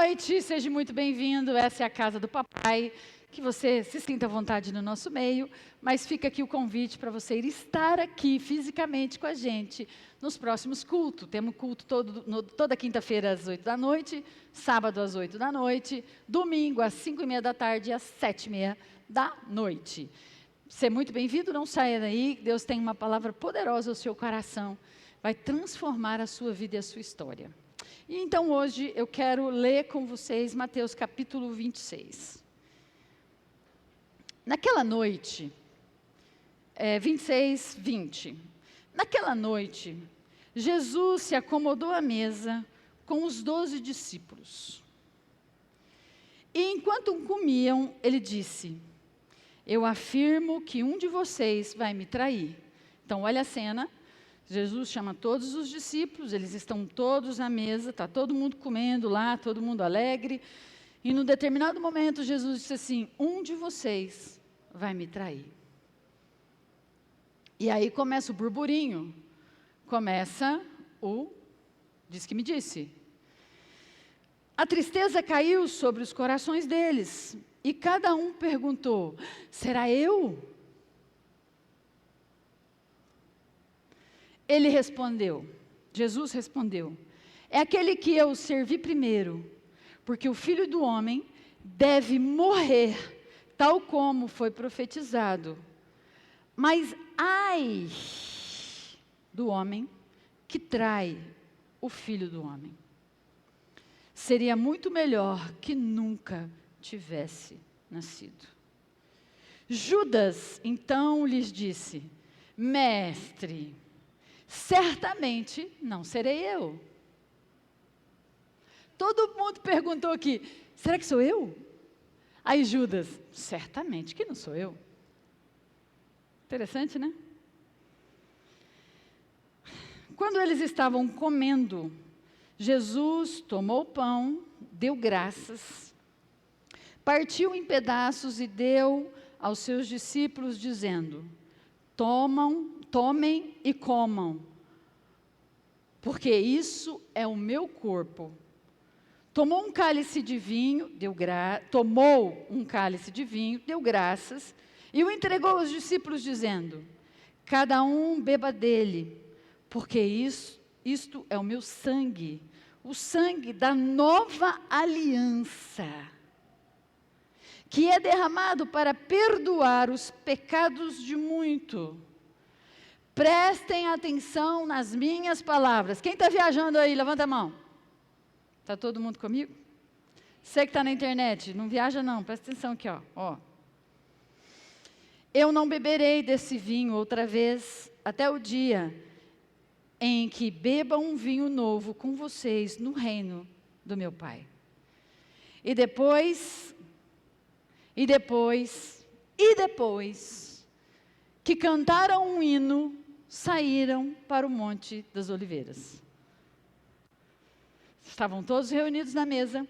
noite, seja muito bem-vindo. Essa é a casa do papai. Que você se sinta à vontade no nosso meio, mas fica aqui o convite para você estar aqui fisicamente com a gente nos próximos cultos. Temos culto toda quinta-feira às 8 da noite, sábado às 8 da noite, domingo às 5:30 da tarde e às 7:30 da noite. Você é muito bem-vindo, não saia daí. Deus tem uma palavra poderosa ao seu coração, vai transformar a sua vida e a sua história. E então hoje eu quero ler com vocês Mateus capítulo 26. Naquela noite, 26, 20. Naquela noite, Jesus se acomodou à mesa com os 12 discípulos. E enquanto comiam, ele disse: eu afirmo que um de vocês vai me trair. Então, olha a cena. Jesus chama todos os discípulos, eles estão todos na mesa, está todo mundo comendo lá, todo mundo alegre. E num determinado momento, Jesus disse assim: um de vocês vai me trair. E aí começa o burburinho, começa o diz que me disse. A tristeza caiu sobre os corações deles, e cada um perguntou: será eu? Ele respondeu, Jesus respondeu: é aquele que eu servi primeiro, porque o Filho do Homem deve morrer, tal como foi profetizado. Mas ai do homem que trai o Filho do Homem. Seria muito melhor que nunca tivesse nascido. Judas então lhes disse: mestre, certamente não serei eu. Todo mundo perguntou aqui: será que sou eu? Aí Judas: certamente que não sou eu. Interessante, né? Quando eles estavam comendo, Jesus tomou o pão, deu graças, partiu em pedaços e deu aos seus discípulos, dizendo: tomem e comam, porque isso é o meu corpo. Tomou um cálice de vinho, deu graças, e o entregou aos discípulos, dizendo: cada um beba dele, porque isto é o meu sangue, o sangue da nova aliança, que é derramado para perdoar os pecados de muito. Prestem atenção nas minhas palavras. Quem está viajando aí, levanta a mão. Está todo mundo comigo? Você que está na internet, não viaja não, presta atenção aqui, ó. Eu não beberei desse vinho outra vez, até o dia em que beba um vinho novo com vocês no reino do meu Pai. E depois que cantaram um hino, saíram para o Monte das Oliveiras. Estavam todos reunidos na mesa,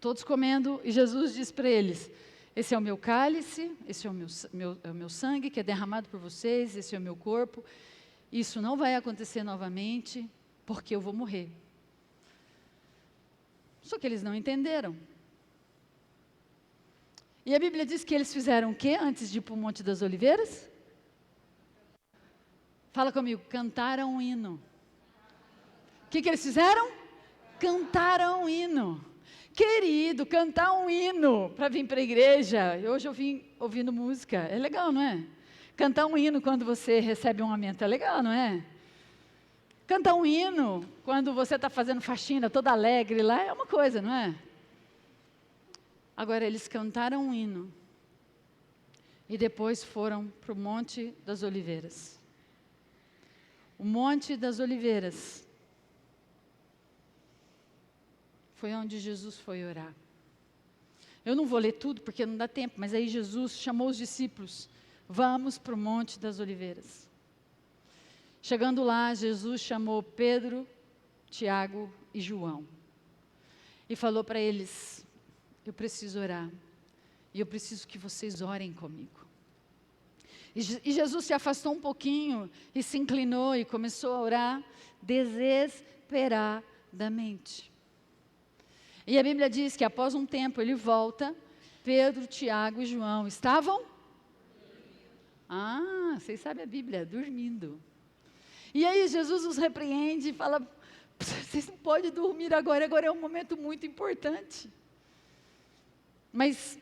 todos comendo, e Jesus disse para eles: esse é o meu cálice, esse é o meu sangue que é derramado por vocês, esse é o meu corpo. Isso não vai acontecer novamente, porque eu vou morrer. Só que eles não entenderam. E a Bíblia diz que eles fizeram o quê antes de ir para o Monte das Oliveiras? Fala comigo: cantaram um hino. O que eles fizeram? Cantaram um hino. Querido, cantar um hino para vir para a igreja. Hoje eu vim ouvindo música, é legal, não é? Cantar um hino quando você recebe um aumento, é legal, não é? Cantar um hino quando você está fazendo faxina toda alegre lá, é uma coisa, não é? Agora, eles cantaram um hino e depois foram para o Monte das Oliveiras. O Monte das Oliveiras foi onde Jesus foi orar. Eu não vou ler tudo porque não dá tempo, mas aí Jesus chamou os discípulos: vamos para o Monte das Oliveiras. Chegando lá, Jesus chamou Pedro, Tiago e João e falou para eles: eu preciso orar, e eu preciso que vocês orem comigo. E Jesus se afastou um pouquinho e se inclinou e começou a orar desesperadamente. E a Bíblia diz que após um tempo ele volta, Pedro, Tiago e João estavam? Ah, vocês sabem a Bíblia, dormindo. E aí Jesus os repreende e fala, vocês não podem dormir agora é um momento muito importante. Mas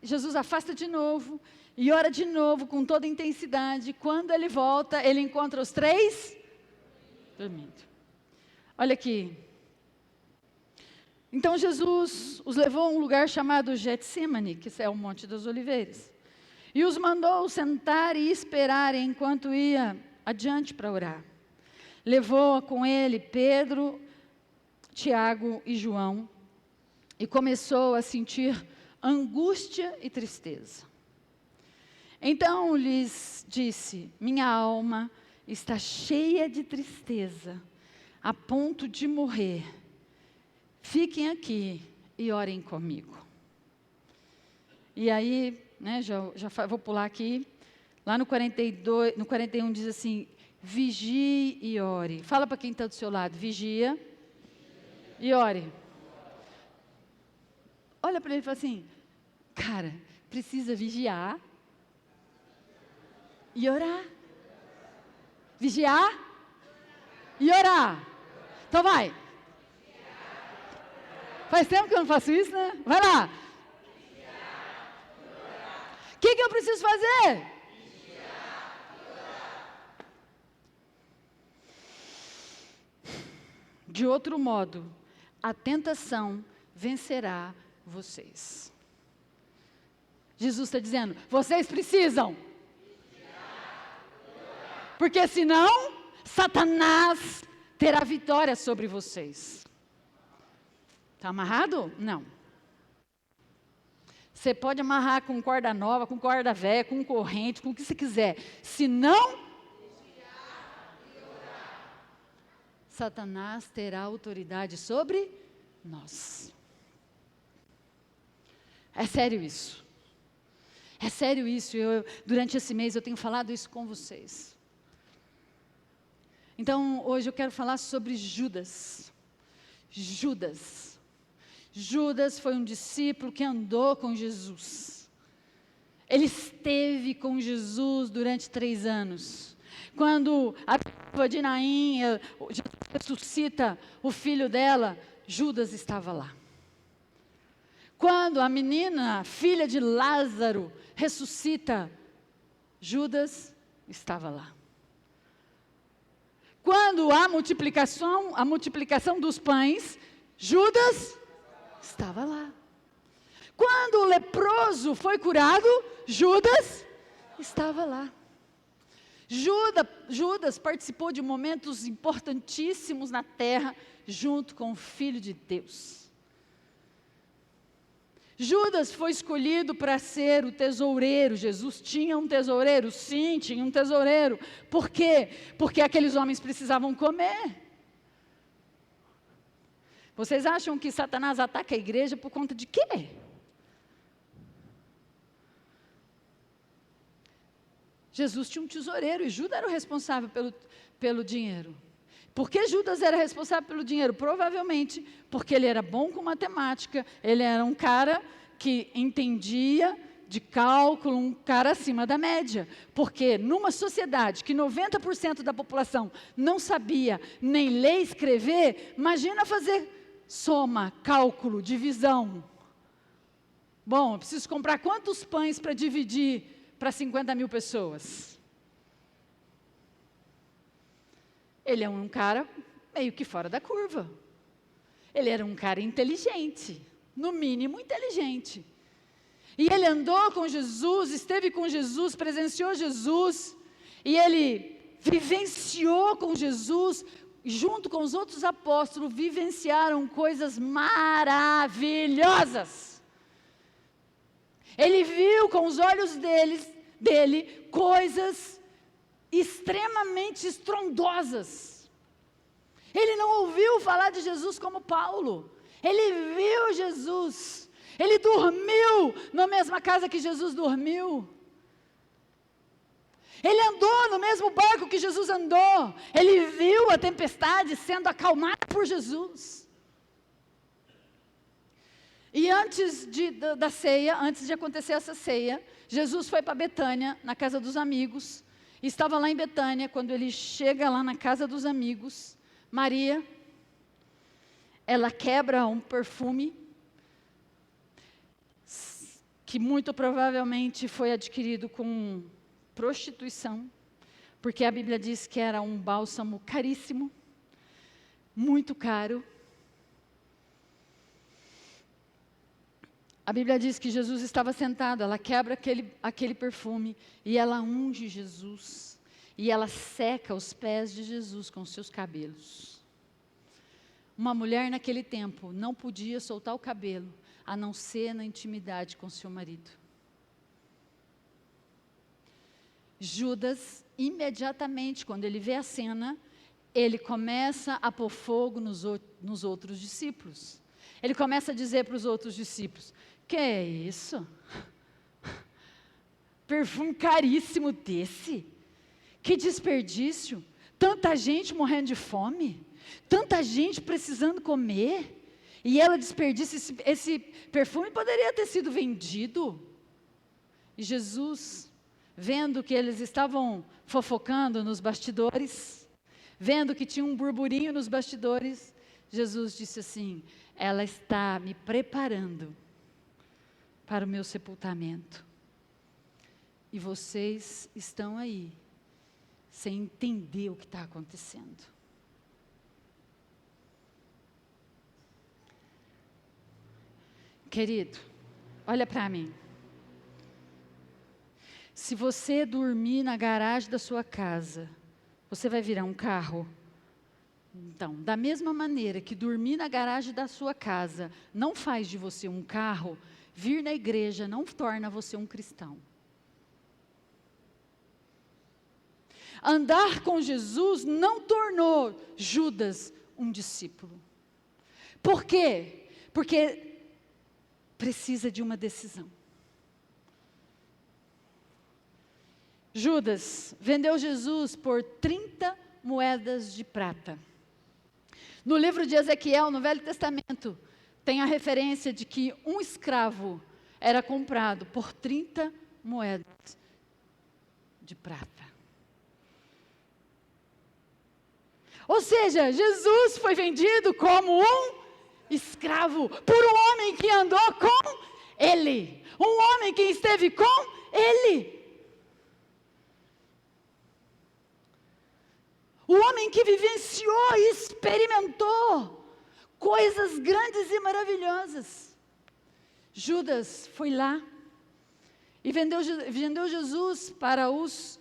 Jesus afasta de novo, e ora de novo, com toda intensidade. Quando ele volta, ele encontra os 3 dormindo. Olha aqui. Então Jesus os levou a um lugar chamado Getsemane, que é o Monte das Oliveiras, e os mandou sentar e esperar enquanto ia adiante para orar. Levou com ele Pedro, Tiago e João, e começou a sentir angústia e tristeza. Então lhes disse, minha alma está cheia de tristeza, a ponto de morrer. Fiquem aqui e orem comigo. E aí, vou pular aqui, lá no 42, no 41 diz assim, vigie e ore. Fala para quem está do seu lado, vigia e ore. Olha para ele e fala assim, cara, precisa vigiar e orar. Vigiar e orar. Então vai. Faz tempo que eu não faço isso, né? Vai lá. O que eu preciso fazer? De outro modo, a tentação vencerá vocês. Jesus está dizendo, vocês precisam. Porque senão, Satanás terá vitória sobre vocês. Está amarrado? Não. Você pode amarrar com corda nova, com corda velha, com corrente, com o que você quiser. Se não, Satanás terá autoridade sobre nós. É sério isso. É sério isso. Durante esse mês eu tenho falado isso com vocês. Então, hoje eu quero falar sobre Judas. Judas foi um discípulo que andou com Jesus. Ele esteve com Jesus durante 3 anos. Quando a viúva de Naim ressuscita o filho dela, Judas estava lá. Quando a menina, filha de Lázaro, ressuscita, Judas estava lá. Quando a multiplicação dos pães, Judas estava lá. Quando o leproso foi curado, Judas estava lá. Judas participou de momentos importantíssimos na terra, junto com o Filho de Deus. Judas foi escolhido para ser o tesoureiro. Jesus tinha um tesoureiro? Sim, tinha um tesoureiro. Por quê? Porque aqueles homens precisavam comer. Vocês acham que Satanás ataca a igreja por conta de quê? Jesus tinha um tesoureiro e Judas era o responsável pelo dinheiro. Por que Judas era responsável pelo dinheiro? Provavelmente porque ele era bom com matemática, ele era um cara que entendia de cálculo, um cara acima da média. Porque numa sociedade que 90% da população não sabia nem ler e escrever, imagina fazer soma, cálculo, divisão. Bom, eu preciso comprar quantos pães para dividir para 50 mil pessoas? Ele é um cara meio que fora da curva. Ele era um cara inteligente, no mínimo inteligente. E ele andou com Jesus, esteve com Jesus, presenciou Jesus, e ele vivenciou com Jesus, junto com os outros apóstolos, vivenciaram coisas maravilhosas. Ele viu com os olhos dele coisas extremamente estrondosas. Ele não ouviu falar de Jesus como Paulo. Ele viu Jesus. Ele dormiu na mesma casa que Jesus dormiu. Ele andou no mesmo barco que Jesus andou. Ele viu a tempestade sendo acalmada por Jesus. E da ceia, antes de acontecer essa ceia, Jesus foi para Betânia, na casa dos amigos. Estava lá em Betânia, quando ele chega lá na casa dos amigos, Maria, ela quebra um perfume, que muito provavelmente foi adquirido com prostituição, porque a Bíblia diz que era um bálsamo caríssimo, muito caro. A Bíblia diz que Jesus estava sentado, ela quebra aquele perfume e ela unge Jesus. E ela seca os pés de Jesus com seus cabelos. Uma mulher naquele tempo não podia soltar o cabelo, a não ser na intimidade com seu marido. Judas, imediatamente, quando ele vê a cena, ele começa a pôr fogo nos outros discípulos. Ele começa a dizer para os outros discípulos: que é isso? Perfume caríssimo desse? Que desperdício! Tanta gente morrendo de fome, tanta gente precisando comer, e ela desperdiça esse perfume, poderia ter sido vendido. E Jesus, vendo que eles estavam fofocando nos bastidores, vendo que tinha um burburinho nos bastidores, Jesus disse assim: ela está me preparando para o meu sepultamento. E vocês estão aí, sem entender o que está acontecendo. Querido, olha para mim. Se você dormir na garagem da sua casa, você vai virar um carro? Então, da mesma maneira que dormir na garagem da sua casa não faz de você um carro, vir na igreja não torna você um cristão. Andar com Jesus não tornou Judas um discípulo. Por quê? Porque precisa de uma decisão. Judas vendeu Jesus por 30 moedas de prata. No livro de Ezequiel, no Velho Testamento, tem a referência de que um escravo era comprado por 30 moedas de prata. Ou seja, Jesus foi vendido como um escravo por um homem que andou com ele, um homem que esteve com ele. O homem que vivenciou e experimentou coisas grandes e maravilhosas. Judas foi lá e vendeu Jesus para os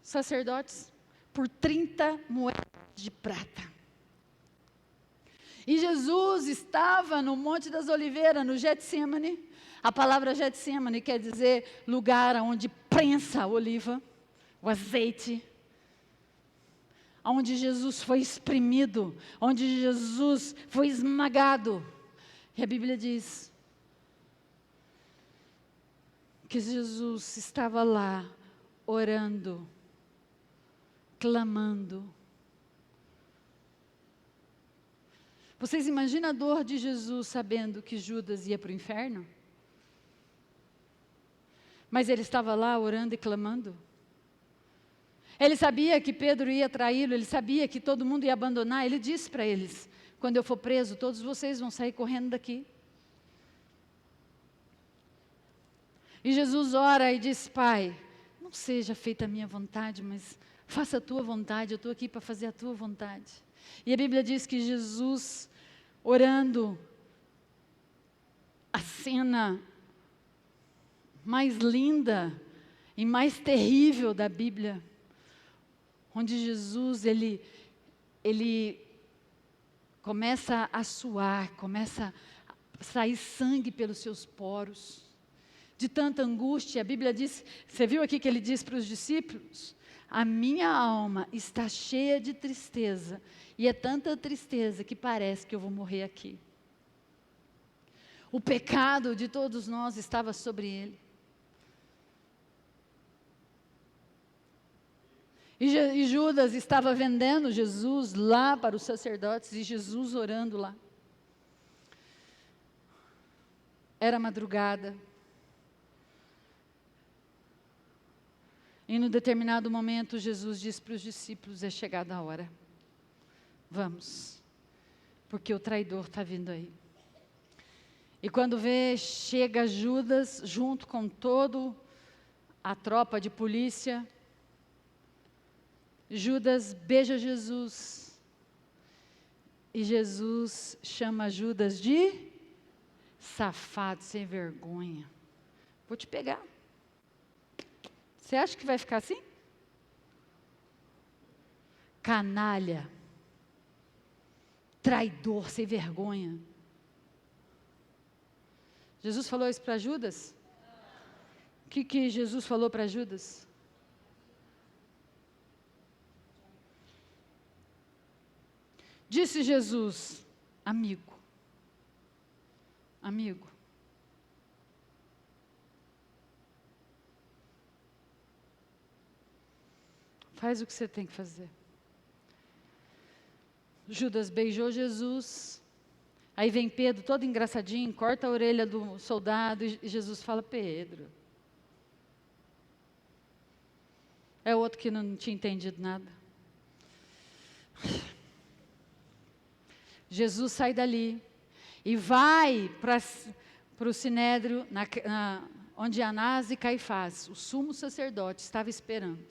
sacerdotes por 30 moedas de prata. E Jesus estava no Monte das Oliveiras, no Getsemane. A palavra Getsemane quer dizer lugar onde prensa a oliva, o azeite. Onde Jesus foi exprimido, onde Jesus foi esmagado. E a Bíblia diz que Jesus estava lá, orando, clamando. Vocês imaginam a dor de Jesus sabendo que Judas ia para o inferno? Mas ele estava lá orando e clamando. Ele sabia que Pedro ia traí-lo, ele sabia que todo mundo ia abandonar. Ele disse para eles: quando eu for preso, todos vocês vão sair correndo daqui. E Jesus ora e diz: Pai, não seja feita a minha vontade, mas faça a tua vontade, eu estou aqui para fazer a tua vontade. E a Bíblia diz que Jesus, orando, a cena mais linda e mais terrível da Bíblia, onde Jesus, ele começa a suar, começa a sair sangue pelos seus poros, de tanta angústia. A Bíblia diz, você viu aqui que ele diz para os discípulos: a minha alma está cheia de tristeza, e é tanta tristeza que parece que eu vou morrer aqui. O pecado de todos nós estava sobre ele. E Judas estava vendendo Jesus lá para os sacerdotes, e Jesus orando lá. Era madrugada. E num determinado momento, Jesus disse para os discípulos: é chegada a hora. Vamos, porque o traidor está vindo aí. E quando chega Judas, junto com toda a tropa de polícia, Judas beija Jesus. E Jesus chama Judas de safado, sem vergonha. Vou te pegar. Você acha que vai ficar assim? Canalha. Traidor, sem vergonha. Jesus falou isso para Judas? O que Jesus falou para Judas? Disse Jesus: amigo. Amigo. Faz o que você tem que fazer. Judas beijou Jesus. Aí vem Pedro todo engraçadinho, corta a orelha do soldado e Jesus fala: Pedro. É outro que não tinha entendido nada. Jesus sai dali e vai para o Sinédrio, onde Anás e Caifás, o sumo sacerdote, estava esperando.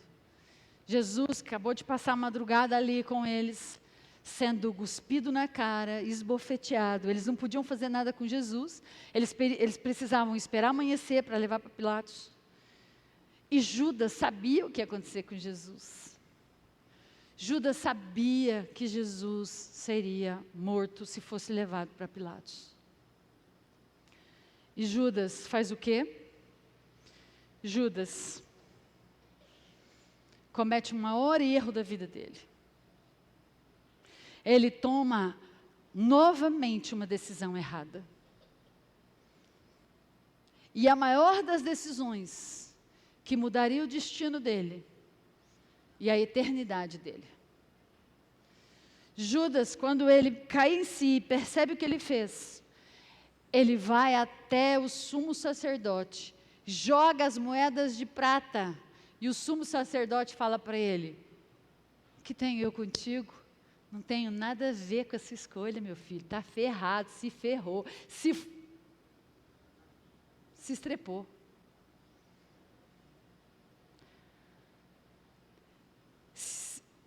Jesus acabou de passar a madrugada ali com eles, sendo cuspido na cara, esbofeteado. Eles não podiam fazer nada com Jesus, eles precisavam esperar amanhecer para levar para Pilatos. E Judas sabia o que ia acontecer com Jesus. Judas sabia que Jesus seria morto se fosse levado para Pilatos. E Judas faz o quê? Judas comete o maior erro da vida dele. Ele toma novamente uma decisão errada. E a maior das decisões que mudaria o destino dele e a eternidade dele. Judas, quando ele cai em si e percebe o que ele fez, ele vai até o sumo sacerdote, joga as moedas de prata, e o sumo sacerdote fala para ele: o que tenho eu contigo? Não tenho nada a ver com essa escolha, meu filho. Está ferrado, se ferrou, se estrepou.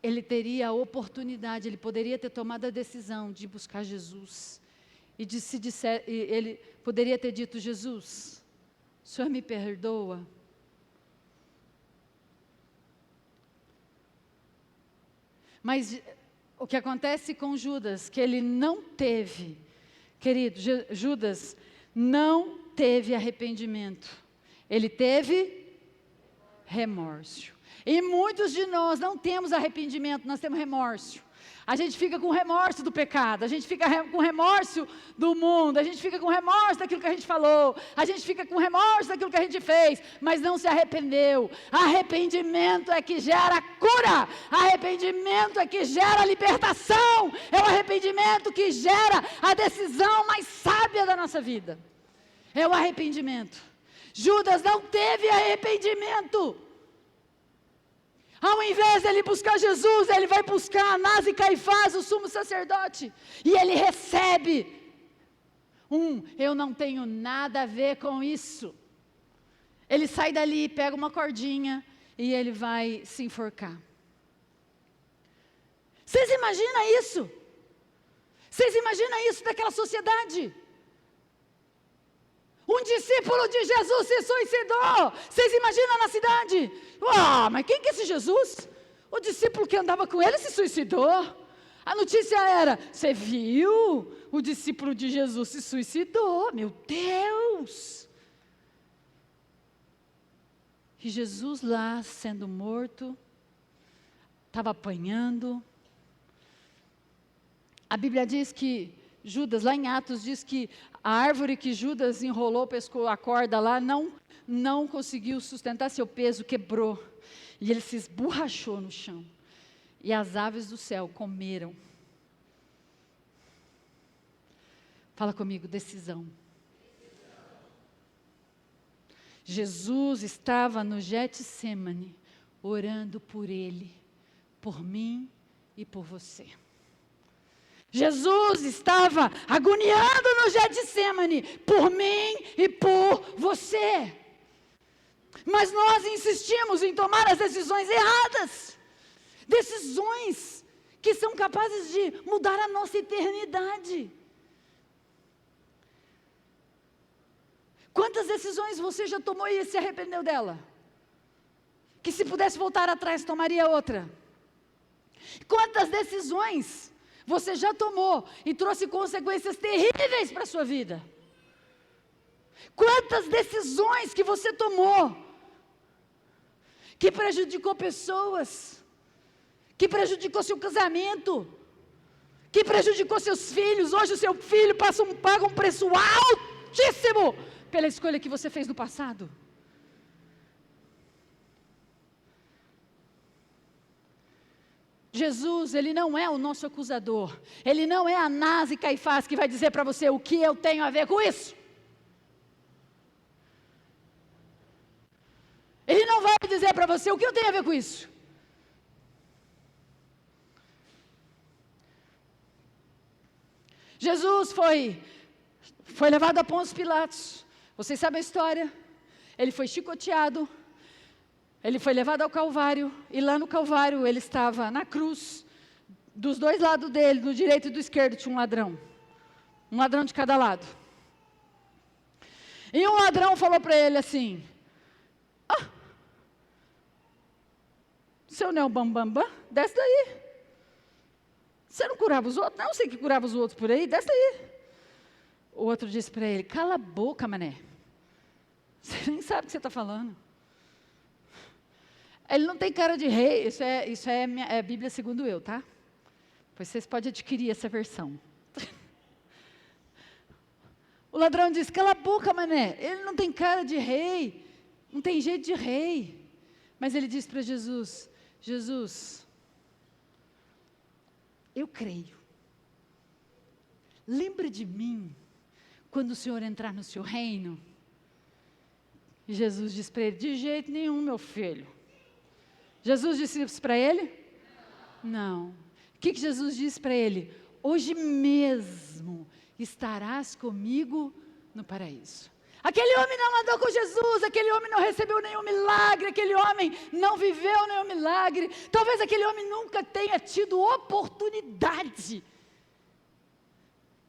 Ele teria a oportunidade, ele poderia ter tomado a decisão de buscar Jesus. Ele poderia ter dito: Jesus, o Senhor me perdoa? Mas o que acontece com Judas, que ele não teve, querido, Judas não teve arrependimento, ele teve remorso. E muitos de nós não temos arrependimento, nós temos remorso. A gente fica com remorso do pecado, a gente fica com remorso do mundo, a gente fica com remorso daquilo que a gente falou, a gente fica com remorso daquilo que a gente fez, mas não se arrependeu. Arrependimento é que gera cura, arrependimento é que gera libertação, é o arrependimento que gera a decisão mais sábia da nossa vida. É o arrependimento. Judas não teve arrependimento. Ao invés de ele buscar Jesus, ele vai buscar Anás e Caifás, o sumo sacerdote. E ele recebe eu não tenho nada a ver com isso. Ele sai dali, pega uma cordinha e ele vai se enforcar. Vocês imaginam isso? Vocês imaginam isso daquela sociedade? Um discípulo de Jesus se suicidou. Vocês imaginam na cidade? Mas quem que é esse Jesus? O discípulo que andava com ele se suicidou. A notícia era: você viu? O discípulo de Jesus se suicidou. Meu Deus! E Jesus lá sendo morto, estava apanhando. A Bíblia diz que Judas, lá em Atos, diz que a árvore que Judas enrolou, pescou a corda lá, não conseguiu sustentar seu peso, quebrou. E ele se esborrachou no chão. E as aves do céu comeram. Fala comigo: decisão. Jesus estava no Getsêmani, orando por ele, por mim e por você. Jesus estava agoniando no Getsêmani, por mim e por você. Mas nós insistimos em tomar as decisões erradas. Decisões que são capazes de mudar a nossa eternidade. Quantas decisões você já tomou e se arrependeu dela? Que se pudesse voltar atrás, tomaria outra. Quantas decisões você já tomou e trouxe consequências terríveis para a sua vida? Quantas decisões que você tomou que prejudicou pessoas, que prejudicou seu casamento, que prejudicou seus filhos. Hoje o seu filho paga um preço altíssimo pela escolha que você fez no passado. Jesus, ele não é o nosso acusador. Ele não é Anás e Caifás que vai dizer para você o que eu tenho a ver com isso. Ele não vai dizer para você o que eu tenho a ver com isso. Jesus foi levado a Pôncio Pilatos. Vocês sabem a história. Ele foi chicoteado. Ele foi levado ao Calvário, e lá no Calvário ele estava na cruz, dos dois lados dele, do direito e do esquerdo, tinha um ladrão de cada lado. E um ladrão falou para ele assim: seu Neobambambam, desce daí. Você não curava os outros? Não, eu sei que curava os outros por aí, desce daí. O outro disse para ele: cala a boca, mané. Você nem sabe o que você está falando. Ele não tem cara de rei, isso é Bíblia segundo eu, tá? Pois vocês podem adquirir essa versão. O ladrão disse: cala a boca, mané, ele não tem cara de rei, não tem jeito de rei. Mas ele disse para Jesus: Jesus, eu creio. Lembra de mim quando o Senhor entrar no seu reino? E Jesus disse para ele: de jeito nenhum, meu filho. Jesus disse isso para ele? Não. O que Jesus disse para ele? Hoje mesmo estarás comigo no paraíso. Aquele homem não andou com Jesus, aquele homem não recebeu nenhum milagre, aquele homem não viveu nenhum milagre. Talvez aquele homem nunca tenha tido oportunidade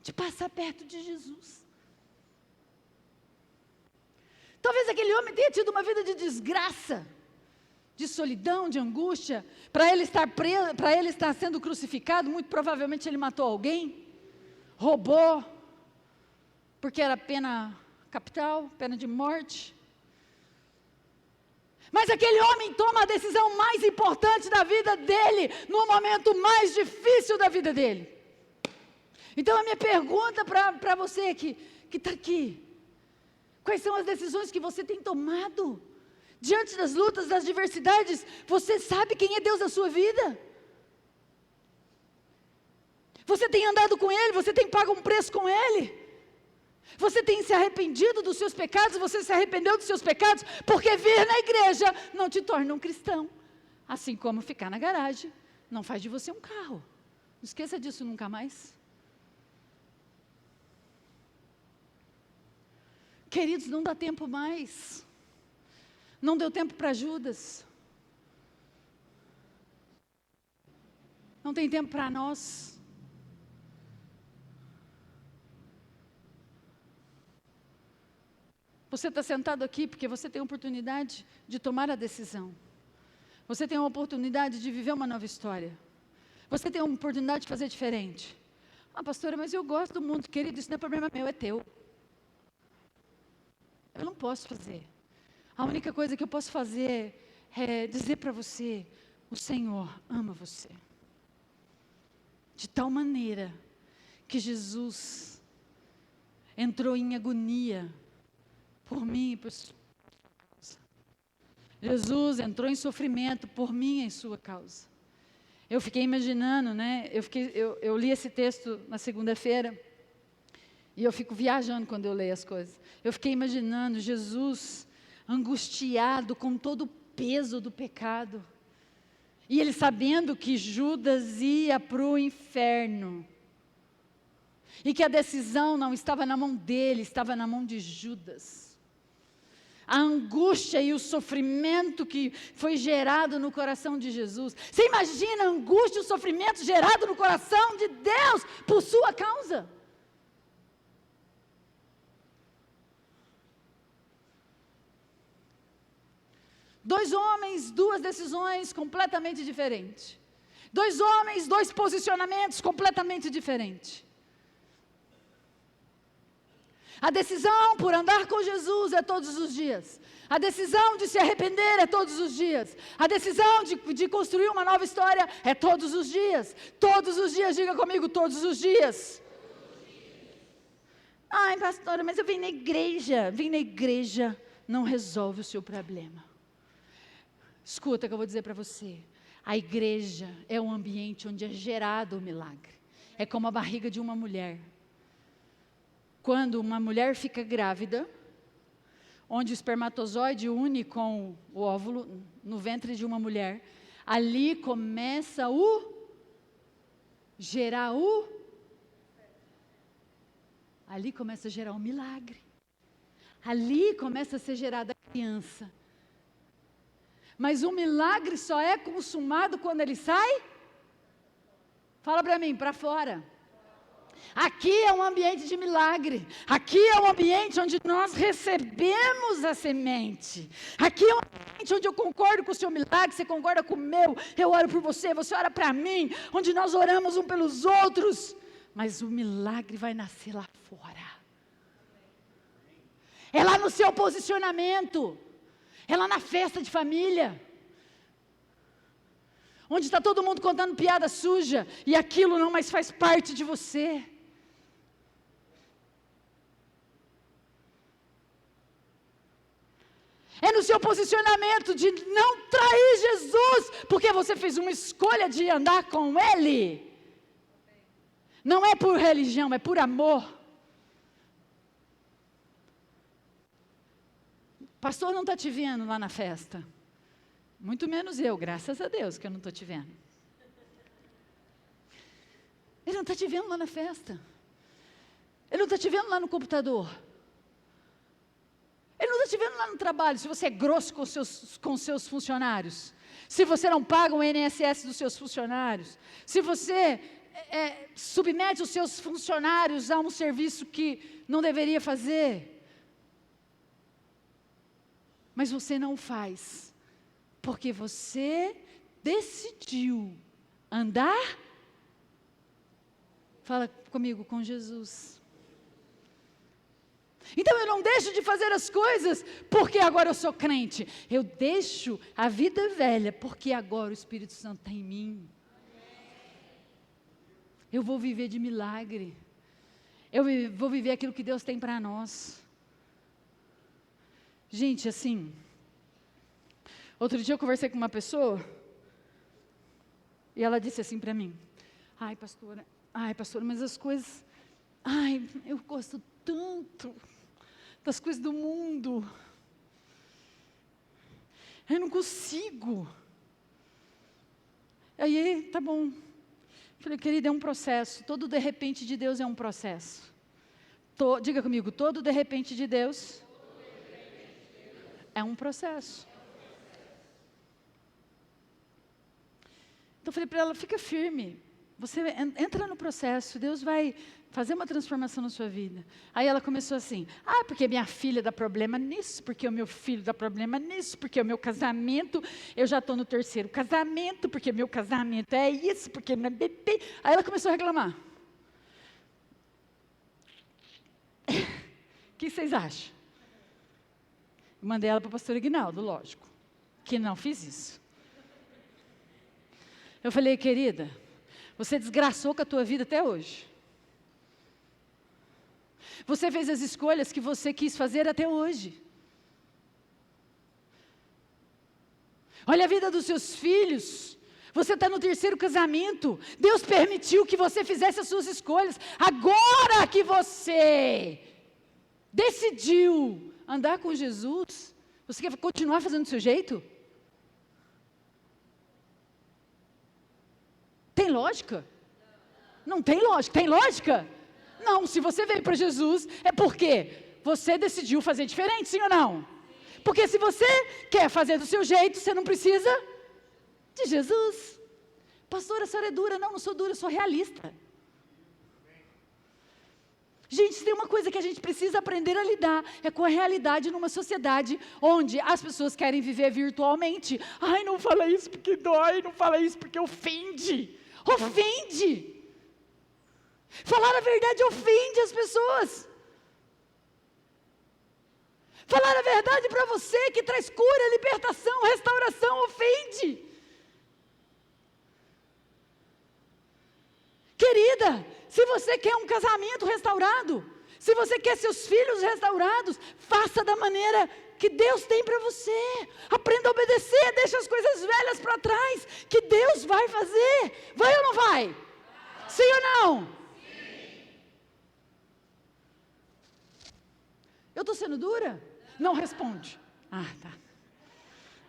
de passar perto de Jesus. Talvez aquele homem tenha tido uma vida de desgraça, de solidão, de angústia. Para ele estar preso, para ele estar sendo crucificado, muito provavelmente ele matou alguém, roubou, porque era pena capital, pena de morte. Mas aquele homem toma a decisão mais importante da vida dele, no momento mais difícil da vida dele. Então a minha pergunta para você que está aqui: quais são as decisões que você tem tomado? Diante das lutas, das adversidades, você sabe quem é Deus na sua vida? Você tem andado com Ele, você tem pago um preço com Ele? Você tem se arrependido dos seus pecados? Você se arrependeu dos seus pecados? Porque vir na igreja não te torna um cristão. Assim como ficar na garagem não faz de você um carro. Não esqueça disso nunca mais. Queridos, não dá tempo mais. Não deu tempo para Judas. Não tem tempo para nós. Você está sentado aqui porque você tem a oportunidade de tomar a decisão. Você tem a oportunidade de viver uma nova história. Você tem a oportunidade de fazer diferente. Pastora, mas eu gosto do mundo. Querido, isso não é problema meu, é teu. Eu não posso fazer. A única coisa que eu posso fazer é dizer para você: o Senhor ama você. De tal maneira que Jesus entrou em agonia por mim e por sua causa. Jesus entrou em sofrimento por mim e em sua causa. Eu fiquei imaginando, né? Eu li esse texto na segunda-feira. E eu fico viajando quando eu leio as coisas. Eu fiquei imaginando Jesus angustiado com todo o peso do pecado. E ele sabendo que Judas ia para o inferno. E que a decisão não estava na mão dele, estava na mão de Judas. A angústia e o sofrimento que foi gerado no coração de Jesus. Você imagina a angústia e o sofrimento gerado no coração de Deus por sua causa? Dois homens, duas decisões completamente diferentes. Dois homens, dois posicionamentos completamente diferentes. A decisão por andar com Jesus é todos os dias. A decisão de se arrepender é todos os dias. A decisão de construir uma nova história é todos os dias. Todos os dias, diga comigo, todos os dias. Ai, pastora, mas eu vim na igreja. Vim na igreja não resolve o seu problema. Escuta o que eu vou dizer para você. A igreja é um ambiente onde é gerado o milagre. É como a barriga de uma mulher. Quando uma mulher fica grávida, onde o espermatozoide une com o óvulo no ventre de uma mulher, ali começa ali começa a gerar um milagre. Ali começa a ser gerada a criança. Mas o milagre só é consumado quando ele sai? Fala para mim, para fora. Aqui é um ambiente de milagre. Aqui é um ambiente onde nós recebemos a semente. Aqui é um ambiente onde eu concordo com o seu milagre, você concorda com o meu, eu oro por você, você ora para mim, onde nós oramos um pelos outros. Mas o milagre vai nascer lá fora. É lá no seu posicionamento. É lá na festa de família. Onde está todo mundo contando piada suja e aquilo não mais faz parte de você. É no seu posicionamento de não trair Jesus, porque você fez uma escolha de andar com Ele. Não é por religião, é por amor. Pastor não está te vendo lá na festa. Muito menos eu, graças a Deus que eu não estou te vendo. Ele não está te vendo lá na festa. Ele não está te vendo lá no computador. Ele não está te vendo lá no trabalho, se você é grosso com seus funcionários. Se você não paga o INSS dos seus funcionários. Se você submete os seus funcionários a um serviço que não deveria fazer. Mas você não faz, porque você decidiu andar, fala comigo, com Jesus. Então eu não deixo de fazer as coisas porque agora eu sou crente. Eu deixo a vida velha porque agora o Espírito Santo está em mim. Eu vou viver de milagre. Eu vou viver aquilo que Deus tem para nós. Gente, assim, outro dia eu conversei com uma pessoa e ela disse assim para mim: ai pastora, mas as coisas, eu gosto tanto das coisas do mundo, eu não consigo. Aí, tá bom. Falei, querida, é um processo, todo de repente de Deus é um processo. Diga comigo, todo de repente de Deus é um processo. Então eu falei para ela, fica firme, você entra no processo, Deus vai fazer uma transformação na sua vida. Aí ela começou assim, porque minha filha dá problema nisso, porque o meu filho dá problema nisso, porque o meu casamento, eu já estou no 3º casamento, porque meu casamento é isso, porque não é bebê. Aí ela começou a reclamar. O que vocês acham? Mandei ela para o pastor Ignaldo, lógico, que não fiz isso. Eu falei, querida, você desgraçou com a tua vida até hoje. Você fez as escolhas que você quis fazer até hoje. Olha a vida dos seus filhos. Você está no 3º casamento. Deus permitiu que você fizesse as suas escolhas. Agora que você decidiu andar com Jesus, Você quer continuar fazendo do seu jeito? Tem lógica? Não tem lógica. Tem lógica? Não, se você veio para Jesus, é porque você decidiu fazer diferente, sim ou não? Porque se você quer fazer do seu jeito, você não precisa de Jesus. Pastora, a senhora é dura. Não, não sou dura, eu sou realista. Gente, se tem uma coisa que a gente precisa aprender a lidar, é com a realidade numa sociedade onde as pessoas querem viver virtualmente. Ai, não fala isso porque dói, não fala isso porque ofende. Ofende! Falar a verdade ofende as pessoas. Falar a verdade para você que traz cura, libertação, restauração, ofende. Querida, se você quer um casamento restaurado, se você quer seus filhos restaurados, faça da maneira que Deus tem para você. Aprenda a obedecer, deixa as coisas velhas para trás, que Deus vai fazer. Vai ou não vai? Sim ou não? Sim. Eu estou sendo dura? Não responde. Ah, tá.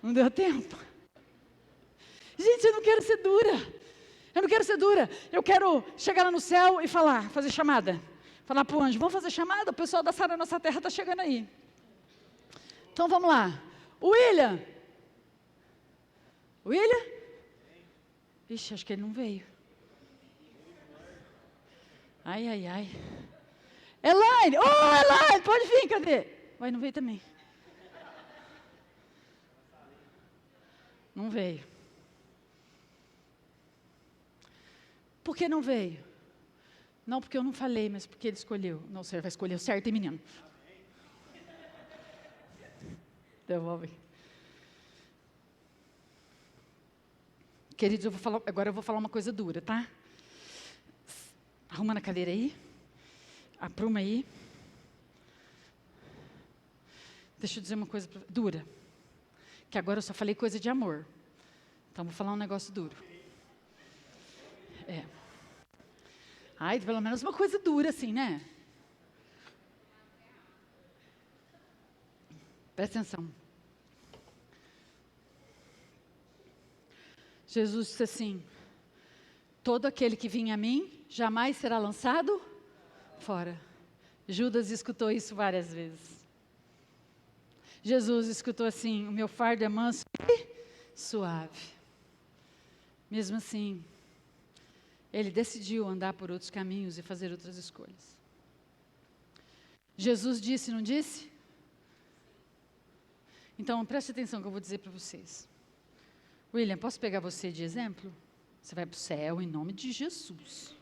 Não deu tempo. Gente, eu não quero ser dura. Eu não quero ser dura. Eu quero chegar lá no céu e falar, fazer chamada. Falar para o anjo, vamos fazer chamada? O pessoal da Sara Nossa Terra está chegando aí. Então vamos lá. William? William? Ixi, acho que ele não veio. Ai, ai, ai. Elaine! Oh, Elaine, pode vir, cadê? Vai, não veio também. Não veio. Por que não veio? Não porque eu não falei, mas porque ele escolheu. Não, você vai escolher o certo, hein, menino? Devolve. Queridos, agora eu vou falar uma coisa dura, tá? Arruma na cadeira aí. Apruma aí. Deixa eu dizer uma coisa dura. Que agora eu só falei coisa de amor. Então vou falar um negócio duro. Ai, pelo menos uma coisa dura assim, né? Presta atenção. Jesus disse assim: todo aquele que vinha a mim, jamais será lançado fora. Judas escutou isso várias vezes. Jesus escutou assim: o meu fardo é manso e suave. Mesmo assim, ele decidiu andar por outros caminhos e fazer outras escolhas. Jesus disse, não disse? Então, preste atenção que eu vou dizer para vocês. William, posso pegar você de exemplo? Você vai para o céu em nome de Jesus.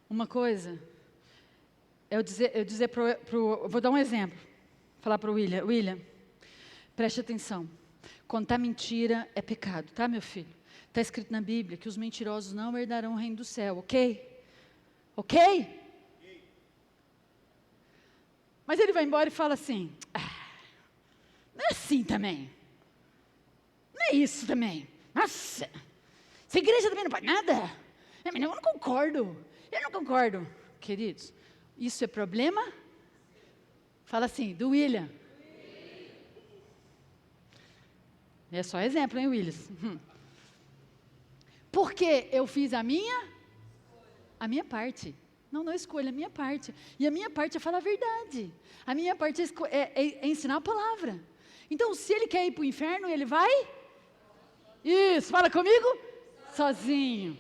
Uma coisa, eu vou dar um exemplo. Falar para o William, William, preste atenção. Contar mentira é pecado, tá, meu filho? Está escrito na Bíblia que os mentirosos não herdarão o reino do céu, ok? Ok? Mas ele vai embora e fala assim, não é assim também. Não é isso também. Nossa, essa igreja também não pode nada. Eu não concordo. Eu não concordo. Queridos, isso é problema? Fala assim, do William. É só exemplo, hein, Willis? Porque eu fiz a minha parte. Não escolha, a minha parte. E a minha parte é falar a verdade. A minha parte é ensinar a palavra. Então, se ele quer ir para o inferno, ele vai? Isso, fala comigo? Sozinho.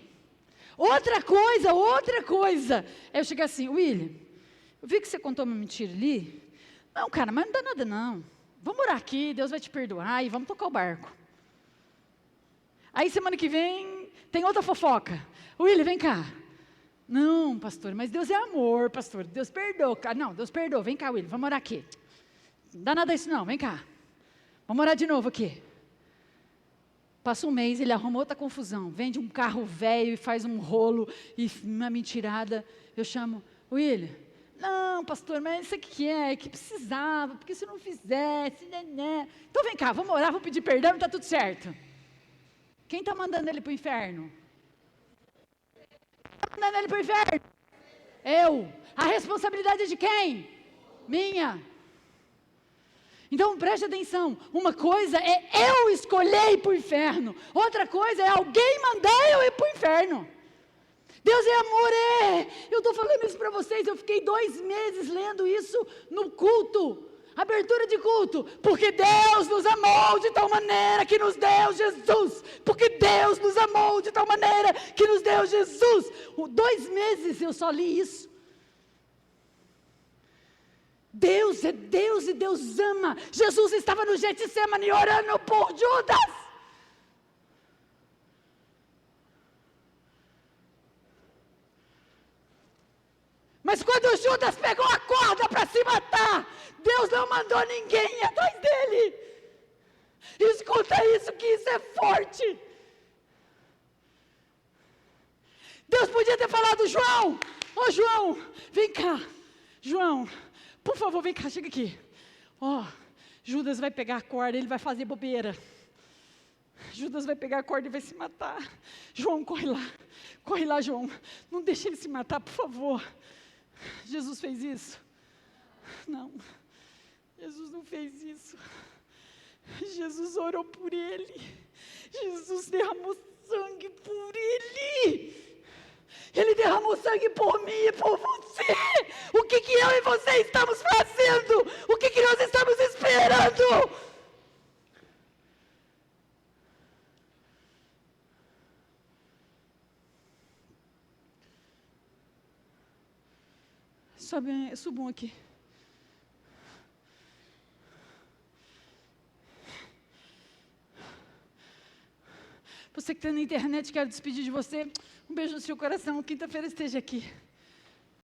Outra coisa. Eu chegar assim, William, eu vi que você contou uma mentira ali. Não, cara, mas não dá nada não. Vamos orar aqui, Deus vai te perdoar e vamos tocar o barco. Aí semana que vem tem outra fofoca. William, vem cá. Não, pastor, mas Deus é amor, pastor. Deus perdoa. Não, Deus perdoa. Vem cá, William, vamos orar aqui. Não dá nada isso não, vem cá. Vamos orar de novo aqui. Passa um mês, ele arruma outra confusão. Vende um carro velho e faz um rolo e uma mentirada. Eu chamo, William. Não, pastor, mas isso aqui é que precisava, porque se não fizesse, né. Então vem cá, vamos orar, vamos pedir perdão e está tudo certo. Quem está mandando ele para o inferno? Está mandando ele para o inferno? Eu. A responsabilidade é de quem? Minha. Então preste atenção, uma coisa é eu escolher ir para o inferno, outra coisa é alguém mandar eu ir para o inferno. Deus é amor, eu estou falando isso para vocês, eu fiquei 2 meses lendo isso no culto, abertura de culto, porque Deus nos amou de tal maneira que nos deu Jesus, porque Deus nos amou de tal maneira que nos deu Jesus. 2 meses eu só li isso. Deus é Deus e Deus ama. Jesus estava no Getsemane orando por Judas. Mas quando Judas pegou a corda para se matar, Deus não mandou ninguém atrás dele. Escuta isso, que isso é forte. Deus podia ter falado: João, ô João, vem cá. João, por favor, vem cá, chega aqui. Judas vai pegar a corda, ele vai fazer bobeira. Judas vai pegar a corda e vai se matar. João, corre lá, João. Não deixe ele se matar, por favor. Jesus fez isso? Não, Jesus não fez isso. Jesus orou por ele. Jesus derramou sangue por ele. Ele derramou sangue por mim e por você. O que eu e você estamos fazendo? O que nós estamos esperando? Subam aqui. Você que está na internet, quero despedir de você. Um beijo no seu coração. Quinta-feira esteja aqui.